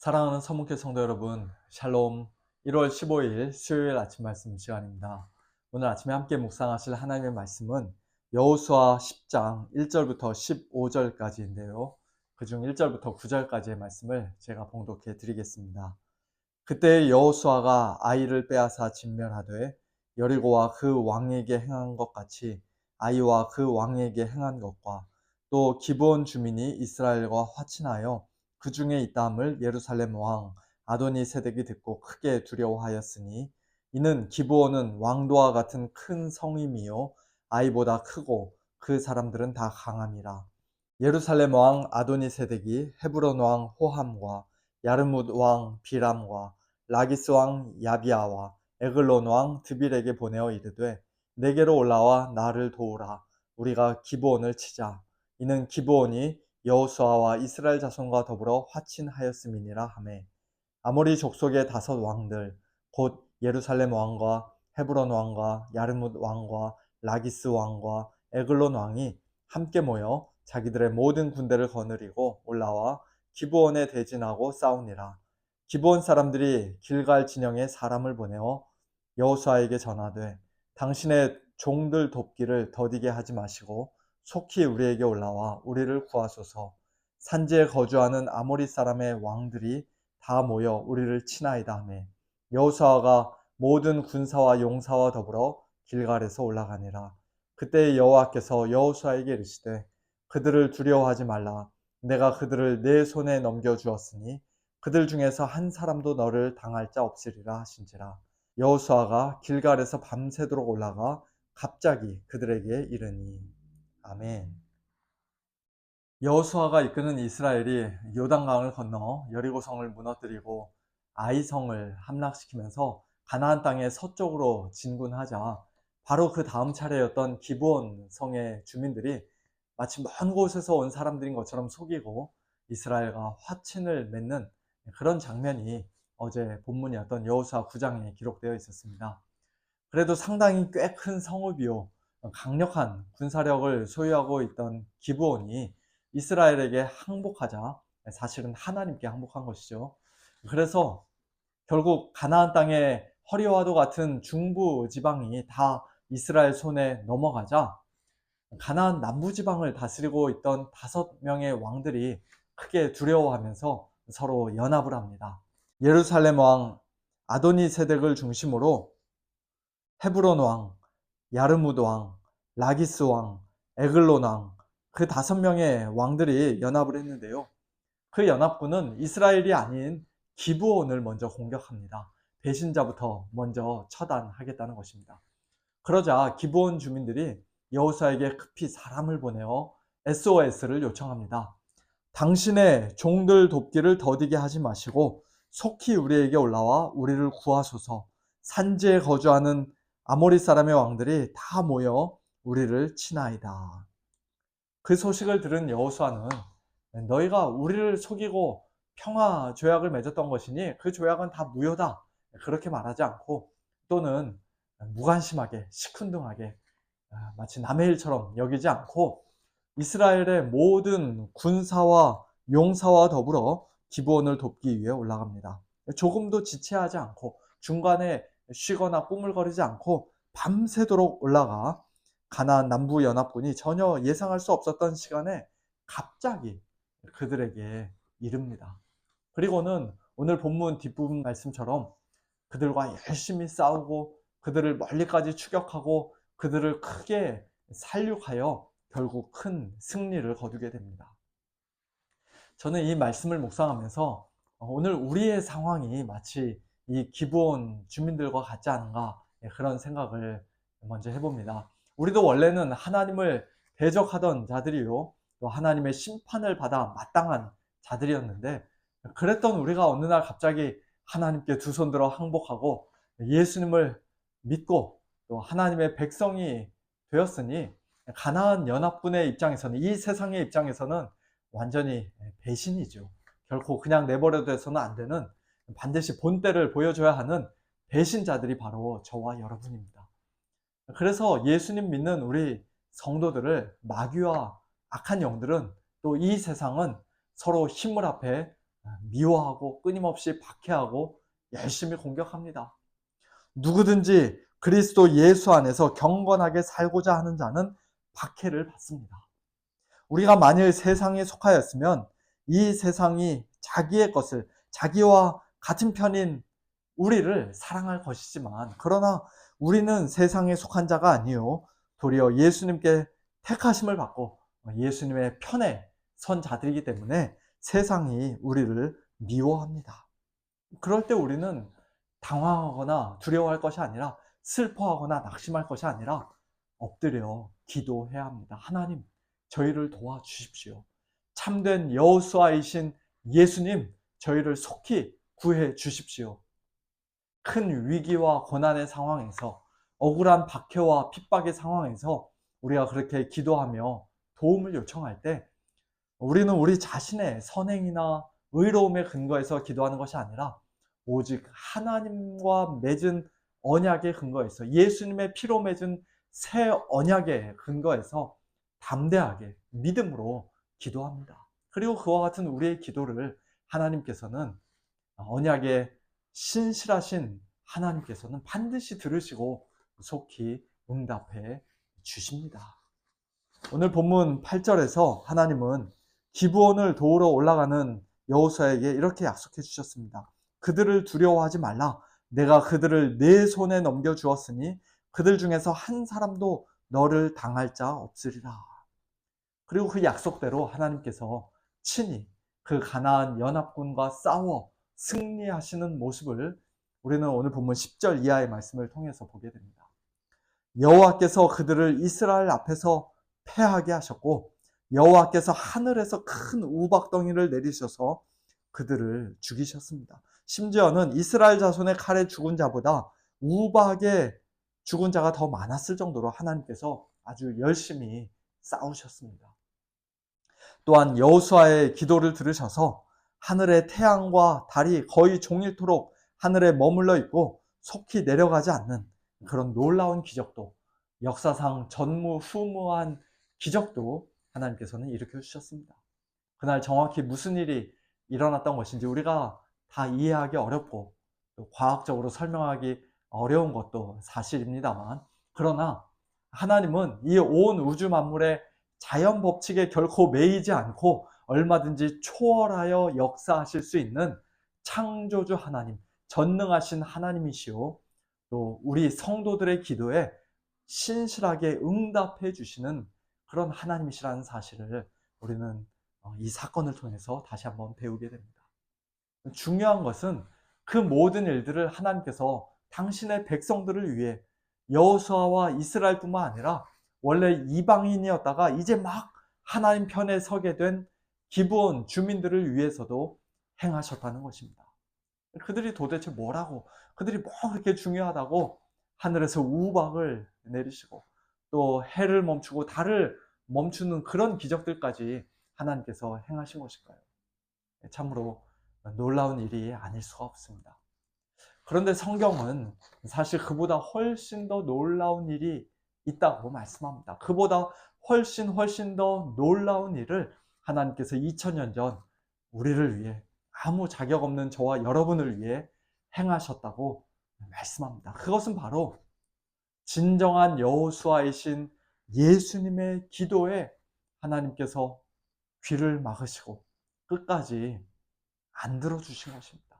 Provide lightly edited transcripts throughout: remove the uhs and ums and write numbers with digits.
사랑하는 서문회 성도 여러분, 샬롬. 1월 15일 수요일 아침 말씀 시간입니다. 오늘 아침에 함께 묵상하실 하나님의 말씀은 여호수아 10장 1절부터 15절까지인데요. 그중 1절부터 9절까지의 말씀을 제가 봉독해 드리겠습니다. 그때 여호수아가 아이를 빼앗아 진멸하되 여리고와 그 왕에게 행한 것 같이 아이와 그 왕에게 행한 것과 또 기브온 주민이 이스라엘과 화친하여 그 중에 있다함을 예루살렘 왕 아도니세덱이 듣고 크게 두려워하였으니 이는 기브온은 왕도와 같은 큰 성임이요 아이보다 크고 그 사람들은 다 강함이라. 예루살렘 왕 아도니세덱이 헤브론 왕 호함과 야르뭇 왕 비람과 라기스 왕 야비아와 에글론 왕 드빌에게 보내어 이르되 내게로 올라와 나를 도우라. 우리가 기브온을 치자. 이는 기브온이 여호수아와 이스라엘 자손과 더불어 화친하였음이니라 하매 아모리 족속의 5 왕들 곧 예루살렘 왕과 헤브론 왕과 야르뭇 왕과 라기스 왕과 에글론 왕이 함께 모여 자기들의 모든 군대를 거느리고 올라와 기브온에 대진하고 싸우니라. 기브온 사람들이 길갈 진영에 사람을 보내어 여호수아에게 전하되 당신의 종들 돕기를 더디게 하지 마시고 속히 우리에게 올라와 우리를 구하소서. 산지에 거주하는 아모리 사람의 왕들이 다 모여 우리를 치나이다 하매 여호수아가 모든 군사와 용사와 더불어 길갈에서 올라가니라. 그때 여호와께서 여호수아에게 이르시되 그들을 두려워하지 말라. 내가 그들을 내 손에 넘겨 주었으니 그들 중에서 한 사람도 너를 당할 자 없으리라 하신지라. 여호수아가 길갈에서 밤새도록 올라가 갑자기 그들에게 이르니. 아멘. 여호수아가 이끄는 이스라엘이 요단강을 건너 여리고성을 무너뜨리고 아이성을 함락시키면서 가나안 땅의 서쪽으로 진군하자 바로 그 다음 차례였던 기브온 성의 주민들이 마치 먼 곳에서 온 사람들인 것처럼 속이고 이스라엘과 화친을 맺는 그런 장면이 어제 본문이었던 여호수아 9장에 기록되어 있었습니다. 그래도 상당히 꽤 큰 성읍이요 강력한 군사력을 소유하고 있던 기브온이 이스라엘에게 항복하자 사실은 하나님께 항복한 것이죠. 그래서 결국 가나안 땅의 허리와도 같은 중부 지방이 다 이스라엘 손에 넘어가자 가나안 남부 지방을 다스리고 있던 5명의 왕들이 크게 두려워하면서 서로 연합을 합니다. 예루살렘 왕 아도니세덱을 중심으로 헤브론 왕, 야르뭇 왕, 라기스 왕, 에글론 왕, 그 5명의 왕들이 연합을 했는데요. 그 연합군은 이스라엘이 아닌 기브온을 먼저 공격합니다. 배신자부터 먼저 처단하겠다는 것입니다. 그러자 기브온 주민들이 여호수아에게 급히 사람을 보내어 SOS를 요청합니다. 당신의 종들 돕기를 더디게 하지 마시고 속히 우리에게 올라와 우리를 구하소서. 산지에 거주하는 아모리 사람의 왕들이 다 모여 우리를 치나이다. 그 소식을 들은 여호수아는 너희가 우리를 속이고 평화 조약을 맺었던 것이니 그 조약은 다 무효다. 그렇게 말하지 않고 또는 무관심하게 시큰둥하게 마치 남의 일처럼 여기지 않고 이스라엘의 모든 군사와 용사와 더불어 기브온을 돕기 위해 올라갑니다. 조금도 지체하지 않고 중간에 쉬거나 꾸물거리지 않고 밤새도록 올라가 가나안 남부 연합군이 전혀 예상할 수 없었던 시간에 갑자기 그들에게 이릅니다. 그리고는 오늘 본문 뒷부분 말씀처럼 그들과 열심히 싸우고 그들을 멀리까지 추격하고 그들을 크게 살육하여 결국 큰 승리를 거두게 됩니다. 저는 이 말씀을 묵상하면서 오늘 우리의 상황이 마치 이 기브온 주민들과 같지 않은가 그런 생각을 먼저 해봅니다. 우리도 원래는 하나님을 대적하던 자들이요 또 하나님의 심판을 받아 마땅한 자들이었는데 그랬던 우리가 어느 날 갑자기 하나님께 두 손 들어 항복하고 예수님을 믿고 또 하나님의 백성이 되었으니 가나안 연합군의 입장에서는 이 세상의 입장에서는 완전히 배신이죠. 결코 그냥 내버려 둬서는 안 되는 반드시 본때를 보여줘야 하는 배신자들이 바로 저와 여러분입니다. 그래서 예수님 믿는 우리 성도들을 마귀와 악한 영들은 또 이 세상은 서로 힘을 합해 미워하고 끊임없이 박해하고 열심히 공격합니다. 누구든지 그리스도 예수 안에서 경건하게 살고자 하는 자는 박해를 받습니다. 우리가 만일 세상에 속하였으면 이 세상이 자기의 것을, 자기와 같은 편인 우리를 사랑할 것이지만, 그러나 우리는 세상에 속한 자가 아니요 도리어 예수님께 택하심을 받고 예수님의 편에 선 자들이기 때문에 세상이 우리를 미워합니다. 그럴 때 우리는 당황하거나 두려워할 것이 아니라, 슬퍼하거나 낙심할 것이 아니라 엎드려 기도해야 합니다. 하나님, 저희를 도와주십시오. 참된 여호수아이신 예수님, 저희를 속히 구해 주십시오. 큰 위기와 고난의 상황에서, 억울한 박해와 핍박의 상황에서 우리가 그렇게 기도하며 도움을 요청할 때, 우리는 우리 자신의 선행이나 의로움에 근거해서 기도하는 것이 아니라 오직 하나님과 맺은 언약에 근거해서, 예수님의 피로 맺은 새 언약에 근거해서 담대하게 믿음으로 기도합니다. 그리고 그와 같은 우리의 기도를 하나님께서는, 언약의 신실하신 하나님께서는 반드시 들으시고 속히 응답해 주십니다. 오늘 본문 8절에서 하나님은 기브온을 도우러 올라가는 여호수아에게 이렇게 약속해 주셨습니다. 그들을 두려워하지 말라. 내가 그들을 내 손에 넘겨 주었으니 그들 중에서 한 사람도 너를 당할 자 없으리라. 그리고 그 약속대로 하나님께서 친히 그 가나안 연합군과 싸워 승리하시는 모습을 우리는 오늘 본문 10절 이하의 말씀을 통해서 보게 됩니다. 여호와께서 그들을 이스라엘 앞에서 패하게 하셨고, 여호와께서 하늘에서 큰 우박덩이를 내리셔서 그들을 죽이셨습니다. 심지어는 이스라엘 자손의 칼에 죽은 자보다 우박에 죽은 자가 더 많았을 정도로 하나님께서 아주 열심히 싸우셨습니다. 또한 여호수아의 기도를 들으셔서 하늘의 태양과 달이 거의 종일토록 하늘에 머물러 있고 속히 내려가지 않는 그런 놀라운 기적도, 역사상 전무후무한 기적도 하나님께서는 일으켜 주셨습니다. 그날 정확히 무슨 일이 일어났던 것인지 우리가 다 이해하기 어렵고 또 과학적으로 설명하기 어려운 것도 사실입니다만, 그러나 하나님은 이 온 우주 만물의 자연 법칙에 결코 매이지 않고 얼마든지 초월하여 역사하실 수 있는 창조주 하나님, 전능하신 하나님이시오, 또 우리 성도들의 기도에 신실하게 응답해 주시는 그런 하나님이시라는 사실을 우리는 이 사건을 통해서 다시 한번 배우게 됩니다. 중요한 것은 그 모든 일들을 하나님께서 당신의 백성들을 위해, 여호수아와 이스라엘뿐만 아니라 원래 이방인이었다가 이제 막 하나님 편에 서게 된 기브온 주민들을 위해서도 행하셨다는 것입니다. 그들이 도대체 뭐라고, 그들이 뭐 그렇게 중요하다고 하늘에서 우박을 내리시고 또 해를 멈추고 달을 멈추는 그런 기적들까지 하나님께서 행하신 것일까요? 참으로 놀라운 일이 아닐 수가 없습니다. 그런데 성경은 사실 그보다 훨씬 더 놀라운 일이 있다고 말씀합니다. 그보다 훨씬 더 놀라운 일을 하나님께서 2000년 전 우리를 위해, 아무 자격 없는 저와 여러분을 위해 행하셨다고 말씀합니다. 그것은 바로 진정한 여호수아이신 예수님의 기도에 하나님께서 귀를 막으시고 끝까지 안 들어주신 것입니다.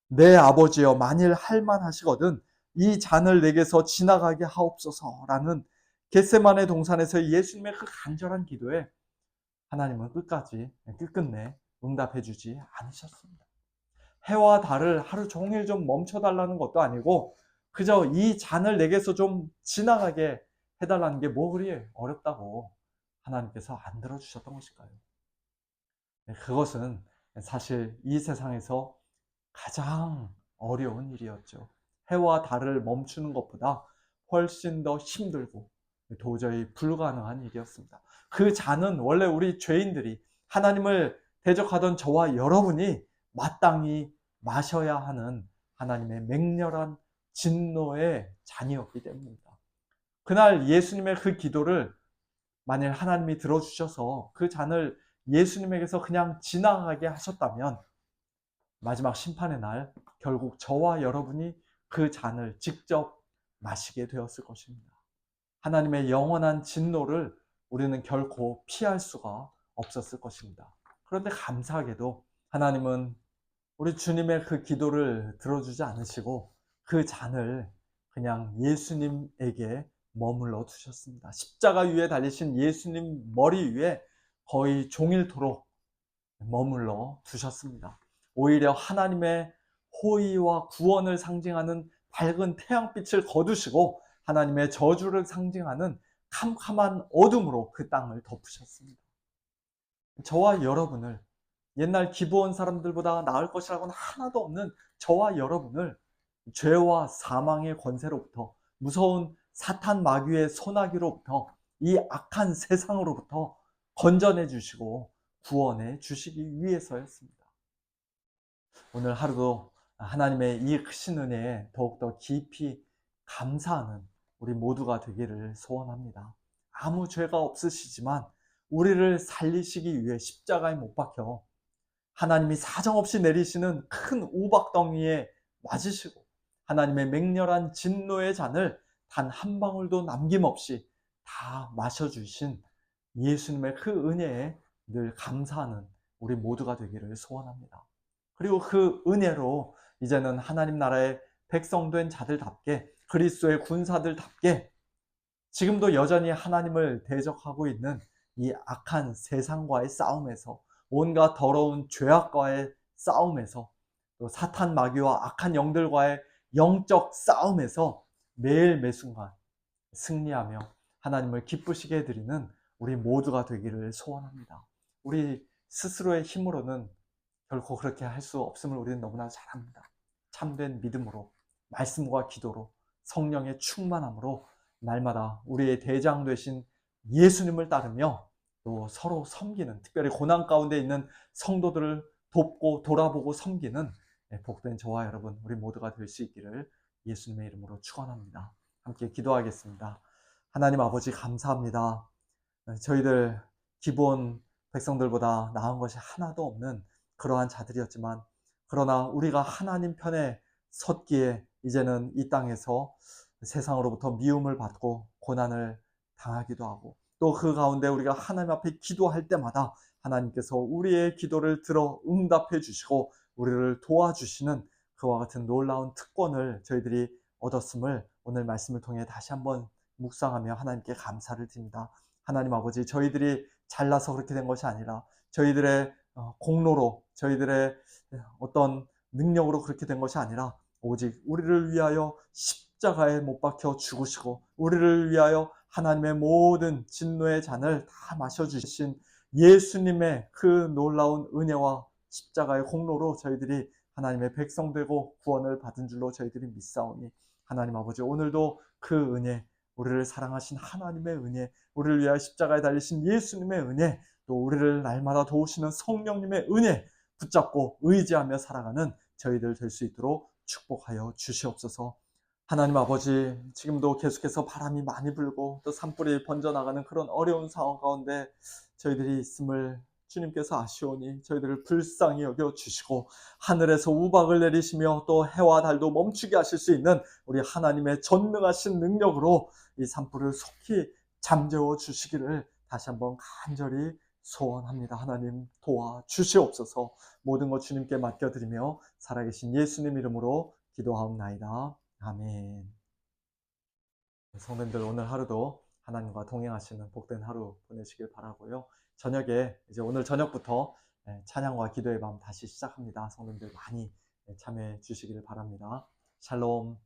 내 아버지여, 만일 할만하시거든 이 잔을 내게서 지나가게 하옵소서라는 겟세마네 동산에서 예수님의 그 간절한 기도에 하나님은 끝끝내 응답해 주지 않으셨습니다. 해와 달을 하루 종일 좀 멈춰달라는 것도 아니고 그저 이 잔을 내게서 좀 지나가게 해달라는 게 뭐 그리 어렵다고 하나님께서 안 들어주셨던 것일까요? 그것은 사실 이 세상에서 가장 어려운 일이었죠. 해와 달을 멈추는 것보다 훨씬 더 힘들고 도저히 불가능한 일이었습니다. 그 잔은 원래 우리 죄인들이, 하나님을 대적하던 저와 여러분이 마땅히 마셔야 하는 하나님의 맹렬한 진노의 잔이었기 때문입니다. 그날 예수님의 그 기도를 만일 하나님이 들어주셔서 그 잔을 예수님에게서 그냥 지나가게 하셨다면 마지막 심판의 날 결국 저와 여러분이 그 잔을 직접 마시게 되었을 것입니다. 하나님의 영원한 진노를 우리는 결코 피할 수가 없었을 것입니다. 그런데 감사하게도 하나님은 우리 주님의 그 기도를 들어주지 않으시고 그 잔을 그냥 예수님에게 머물러 두셨습니다. 십자가 위에 달리신 예수님 머리 위에 거의 종일토록 머물러 두셨습니다. 오히려 하나님의 호의와 구원을 상징하는 밝은 태양빛을 거두시고 하나님의 저주를 상징하는 캄캄한 어둠으로 그 땅을 덮으셨습니다. 저와 여러분을, 옛날 기브온 사람들보다 나을 것이라고는 하나도 없는 저와 여러분을 죄와 사망의 권세로부터, 무서운 사탄 마귀의 소나기로부터, 이 악한 세상으로부터 건져내 주시고 구원해 주시기 위해서였습니다. 오늘 하루도 하나님의 이 크신 은혜에 더욱더 깊이 감사하는 우리 모두가 되기를 소원합니다. 아무 죄가 없으시지만 우리를 살리시기 위해 십자가에 못 박혀 하나님이 사정없이 내리시는 큰 우박덩이에 맞으시고 하나님의 맹렬한 진노의 잔을 단 한 방울도 남김없이 다 마셔주신 예수님의 그 은혜에 늘 감사하는 우리 모두가 되기를 소원합니다. 그리고 그 은혜로 이제는 하나님 나라의 백성된 자들답게, 그리스도의 군사들답게 지금도 여전히 하나님을 대적하고 있는 이 악한 세상과의 싸움에서, 온갖 더러운 죄악과의 싸움에서, 또 사탄 마귀와 악한 영들과의 영적 싸움에서 매일 매순간 승리하며 하나님을 기쁘시게 해드리는 우리 모두가 되기를 소원합니다. 우리 스스로의 힘으로는 결코 그렇게 할 수 없음을 우리는 너무나 잘 압니다. 참된 믿음으로, 말씀과 기도로, 성령의 충만함으로 날마다 우리의 대장 되신 예수님을 따르며 또 서로 섬기는, 특별히 고난 가운데 있는 성도들을 돕고 돌아보고 섬기는 복된 저와 여러분, 우리 모두가 될 수 있기를 예수님의 이름으로 축원합니다. 함께 기도하겠습니다. 하나님 아버지 감사합니다. 저희들 기본 백성들보다 나은 것이 하나도 없는 그러한 자들이었지만, 그러나 우리가 하나님 편에 섰기에 이제는 이 땅에서 세상으로부터 미움을 받고 고난을 당하기도 하고, 또 그 가운데 우리가 하나님 앞에 기도할 때마다 하나님께서 우리의 기도를 들어 응답해 주시고 우리를 도와주시는 그와 같은 놀라운 특권을 저희들이 얻었음을 오늘 말씀을 통해 다시 한번 묵상하며 하나님께 감사를 드립니다. 하나님 아버지, 저희들이 잘나서 그렇게 된 것이 아니라 저희들의 공로로, 저희들의 어떤 능력으로 그렇게 된 것이 아니라 오직 우리를 위하여 십자가에 못 박혀 죽으시고 우리를 위하여 하나님의 모든 진노의 잔을 다 마셔주신 예수님의 그 놀라운 은혜와 십자가의 공로로 저희들이 하나님의 백성 되고 구원을 받은 줄로 저희들이 믿사오니, 하나님 아버지, 오늘도 그 은혜, 우리를 사랑하신 하나님의 은혜, 우리를 위하여 십자가에 달리신 예수님의 은혜, 또 우리를 날마다 도우시는 성령님의 은혜 붙잡고 의지하며 살아가는 저희들 될 수 있도록 축복하여 주시옵소서. 하나님 아버지, 지금도 계속해서 바람이 많이 불고 또 산불이 번져나가는 그런 어려운 상황 가운데 저희들이 있음을 주님께서 아시오니 저희들을 불쌍히 여겨주시고 하늘에서 우박을 내리시며 또 해와 달도 멈추게 하실 수 있는 우리 하나님의 전능하신 능력으로 이 산불을 속히 잠재워 주시기를 다시 한번 간절히 소원합니다. 하나님 도와주시옵소서. 모든 것 주님께 맡겨드리며 살아계신 예수님 이름으로 기도하옵나이다. 아멘. 성도님들, 오늘 하루도 하나님과 동행하시는 복된 하루 보내시길 바라고요. 저녁에 이제 오늘 저녁부터 찬양과 기도의 밤 다시 시작합니다. 성도님들 많이 참여해 주시기를 바랍니다. 샬롬.